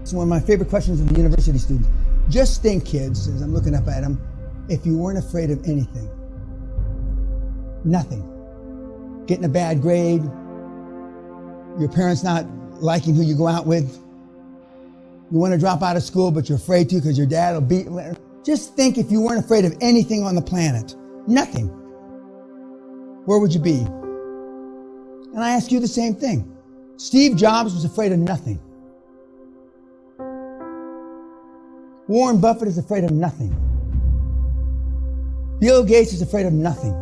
It's one of my favorite questions of the university students. Just think, kids, as I'm looking up at them, if you weren't afraid of anything. Nothing. Getting a bad grade, your parents not liking who you go out with, you want to drop out of school but you're afraid to because your dad will beat you. Just think if you weren't afraid of anything on the planet. Nothing. Where would you be? And I ask you the same thing. Steve Jobs was afraid of nothing. Warren Buffett is afraid of nothing. Bill Gates is afraid of nothing.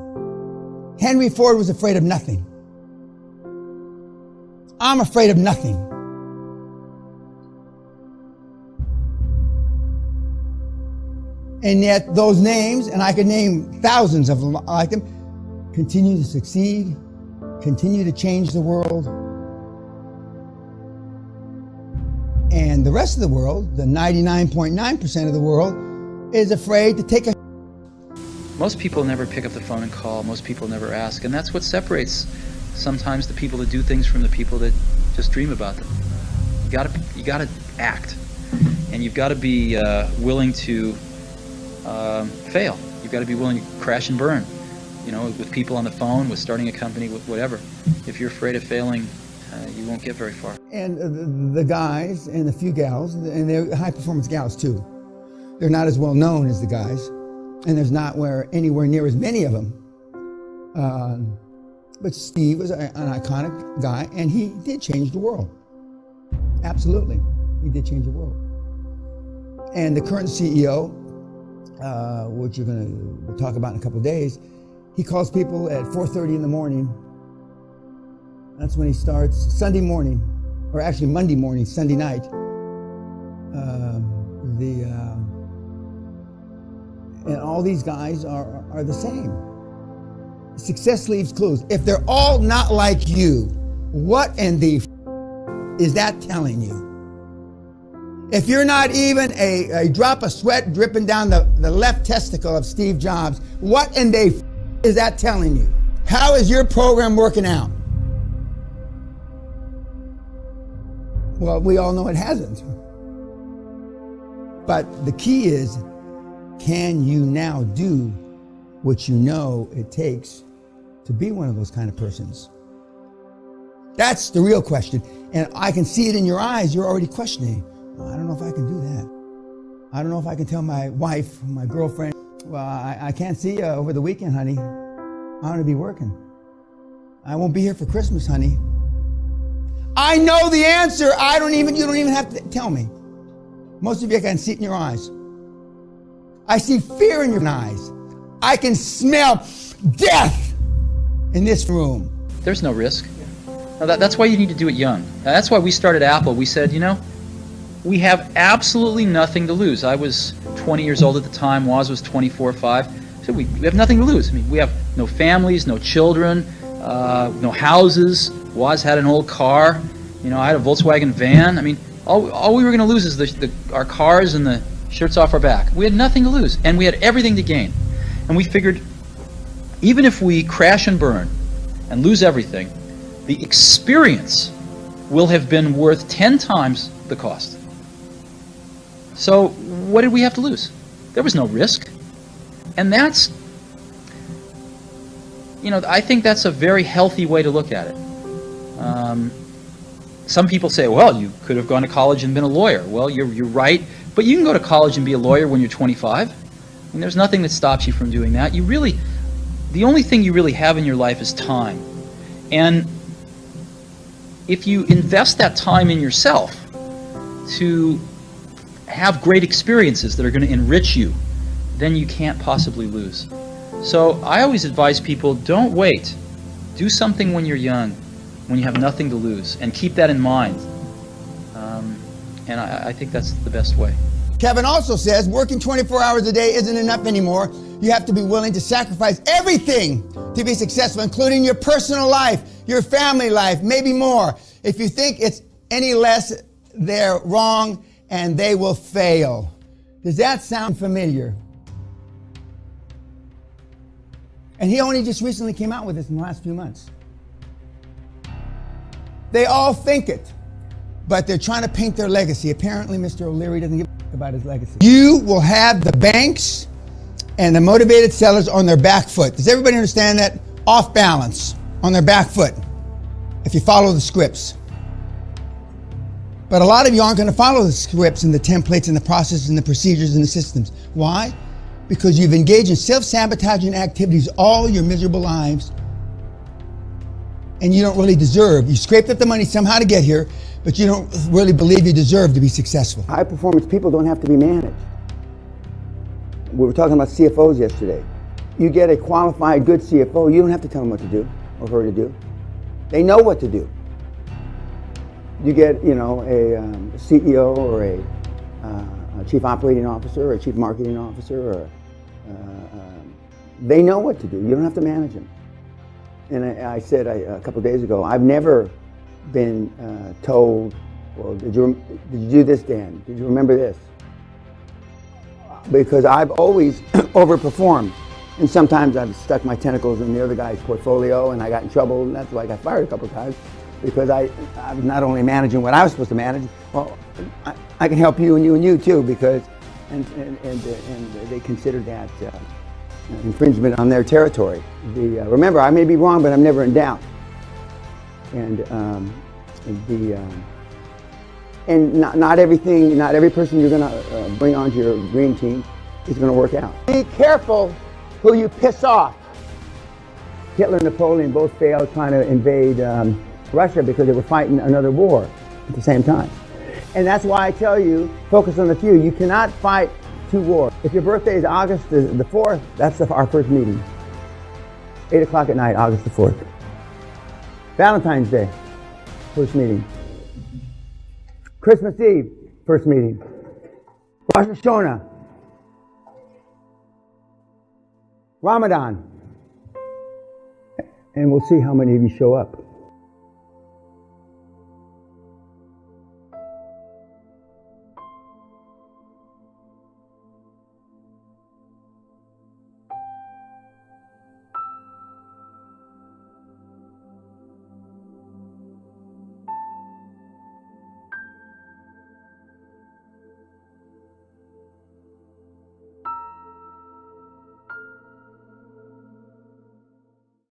Henry Ford was afraid of nothing. I'm afraid of nothing. And yet those names, and I could name thousands of them like them, continue to succeed, continue to change the world. And the rest of the world, the 99.9% of the world, is afraid to take a... Most people never pick up the phone and call. Most people never ask. And that's what separates sometimes the people that do things from the people that just dream about them. You gotta act. And you've got to be willing to fail. You've got to be willing to crash and burn. You know, with people on the phone, with starting a company, with whatever. If you're afraid of failing, you won't get very far. And the guys and the few gals, and they're high-performance gals too, they're not as well known as the guys, and there's not anywhere near as many of them. But Steve was an iconic guy, and he did change the world. Absolutely, he did change the world. And the current CEO, which you're going to talk about in a couple of days, he calls people at 4:30 in the morning. That's when he starts Sunday morning, or actually Monday morning, Sunday night. And all these guys are the same. Success leaves clues. If they're all not like you, what in the is that telling you? If you're not even a drop of sweat dripping down the left testicle of Steve Jobs, what in the is that telling you? How is your program working out? Well, we all know it hasn't. But the key is, can you now do what you know it takes to be one of those kind of persons? That's the real question. And I can see it in your eyes. You're already questioning. Well, I don't know if I can do that. I don't know if I can tell my wife, my girlfriend, well, I can't see you over the weekend, honey. I'm going to be working. I won't be here for Christmas, honey. I know the answer. You don't even have to tell me. Most of you, I can see it in your eyes. I see fear in your eyes. I can smell death in this room. There's no risk. Now that's why you need to do it young. That's why we started Apple. We said, you know, we have absolutely nothing to lose. I was 20 years old at the time. Woz was 24 or 5. So we have nothing to lose. I mean, we have no families, no children, no houses. Woz had an old car. You know, I had a Volkswagen van. I mean, all we were going to lose is our cars and the shirts off our back. We had nothing to lose, and we had everything to gain. And we figured, even if we crash and burn and lose everything, the experience will have been worth 10 times the cost. So what did we have to lose? There was no risk. And that's, you know, I think that's a very healthy way to look at it. Some people say, well, you could have gone to college and been a lawyer. Well, you're right, but you can go to college and be a lawyer when you're 25. I mean, there's nothing that stops you from doing that. The only thing you really have in your life is time. And if you invest that time in yourself to have great experiences that are going to enrich you, then you can't possibly lose. So I always advise people, don't wait. Do something when you're young, when you have nothing to lose, and keep that in mind. And I think that's the best way. Kevin also says working 24 hours a day isn't enough anymore. You have to be willing to sacrifice everything to be successful, including your personal life, your family life, maybe more. If you think it's any less, they're wrong and they will fail. Does that sound familiar? And he only just recently came out with this in the last few months. They all think it. but they're trying to paint their legacy. Apparently, Mr. O'Leary doesn't give a about his legacy. You will have the banks and the motivated sellers on their back foot. Does everybody understand that? Off balance, on their back foot, if you follow the scripts. But a lot of you aren't going to follow the scripts and the templates and the processes and the procedures and the systems. Why? Because you've engaged in self-sabotaging activities all your miserable lives, and you don't really deserve. You scraped up the money somehow to get here, but you don't really believe you deserve to be successful. High performance people don't have to be managed. We were talking about CFOs yesterday. You get a qualified, good CFO, you don't have to tell them what to do or her to do. They know what to do. You get, a CEO or a chief operating officer or a chief marketing officer, or they know what to do. You don't have to manage them. And I said a couple of days ago, I've never been told, well, did you do this, Dan? Did you remember this? Because I've always overperformed. And sometimes I've stuck my tentacles in the other guy's portfolio and I got in trouble, and that's why I got fired a couple of times. Because I was not only managing what I was supposed to manage, well, I can help you and you and you too, because, and they consider that infringement on their territory. Remember, I may be wrong, but I'm never in doubt. And not every person you're going to bring onto your green team is going to work out. Be careful who you piss off. Hitler and Napoleon both failed trying to invade Russia because they were fighting another war at the same time. And that's why I tell you, focus on the few. You cannot fight two wars. If your birthday is August the 4th, that's our first meeting. 8 o'clock at night, August the 4th. Valentine's Day, first meeting. Christmas Eve, first meeting. Rosh Hashanah. Ramadan. And we'll see how many of you show up.